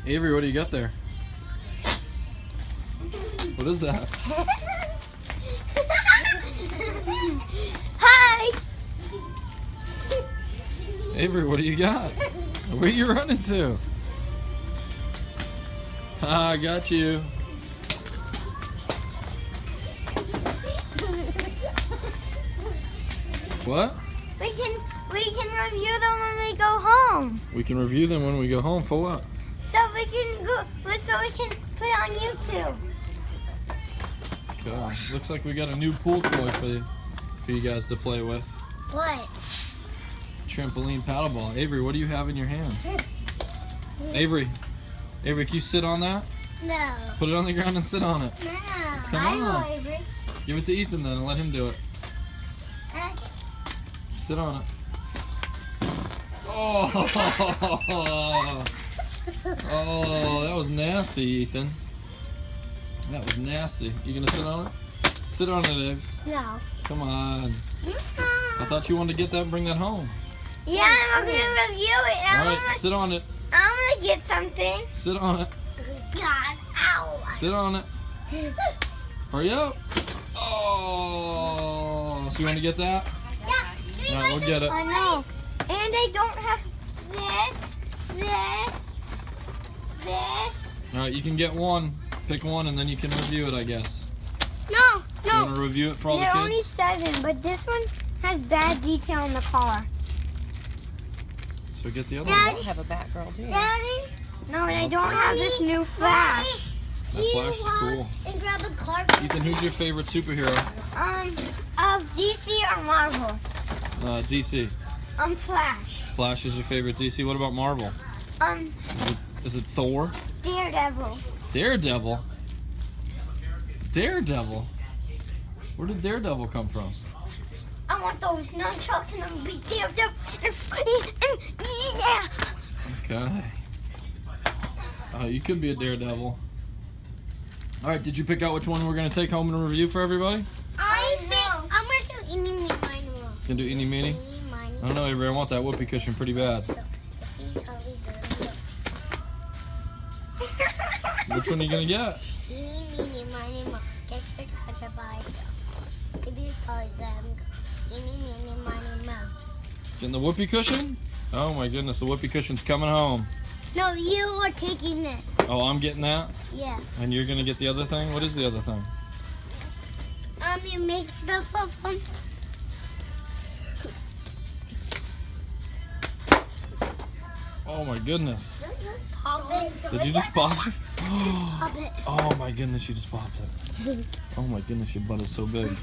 Avery, what do you got there? What is that? Hi! Avery, what do you got? Where are you running to? Ah, I got you. What? We can review them when we go home. We can review them when we go home. For what? So we can put it on YouTube. Okay. Looks like we got a new pool toy for you guys to play with. What? Trampoline paddleball. Avery, what do you have in your hand? Avery, can you sit on that? No. Put it on the ground and sit on it. No. Come I on. know, Avery. Give it to Ethan then and let him do it. Okay. Sit on it. Oh, oh, that was nasty, Ethan. That was nasty. You gonna sit on it? Sit on it, Aves. No. Come on. I thought you wanted to get that and bring that home. Yeah, I'm gonna review it. All right, sit on it. I'm gonna get something. Sit on it. God, ow. Sit on it. Hurry up. Oh, so you want to get that? Yeah. All right, we'll get it. I know. And I don't have this. All right, you can get one. Pick one, and then you can review it, I guess. No. You want to review it for all the They're kids? only 7, but this one has bad detail in the car. So get the other You one. don't have a Batgirl, do you? Daddy? No, and I don't have this new Flash. That Flash is cool. And grab a car. Ethan, who's your favorite superhero? Of DC or Marvel? DC. Flash. Flash is your favorite DC. What about Marvel? Is it Thor? Daredevil. Daredevil? Daredevil? Where did Daredevil come from? I want those nunchucks and I'm be Daredevil and yeah. Okay. You could be a Daredevil. All right, did you pick out which one we're going to take home and review for everybody? I'm gonna do eeny, meeny, miny, moe. Can do eeny meeny? Eeny, miny, I don't know, Avery. I want that whoopee cushion pretty bad. Which one are you going to get? Eeny, meeny, miny, moe. Get your dog a bite. These are them. Eeny, meeny, miny, moe. Getting the whoopee cushion? Oh my goodness, the whoopee cushion's coming home. No, you are taking this. Oh, I'm getting that? Yeah. And you're going to get the other thing? What is the other thing? You make stuff of them. Oh my goodness. Just pop it. Did you just pop it? Pop it. Oh my goodness, you just popped it. Oh my goodness, your butt is so big.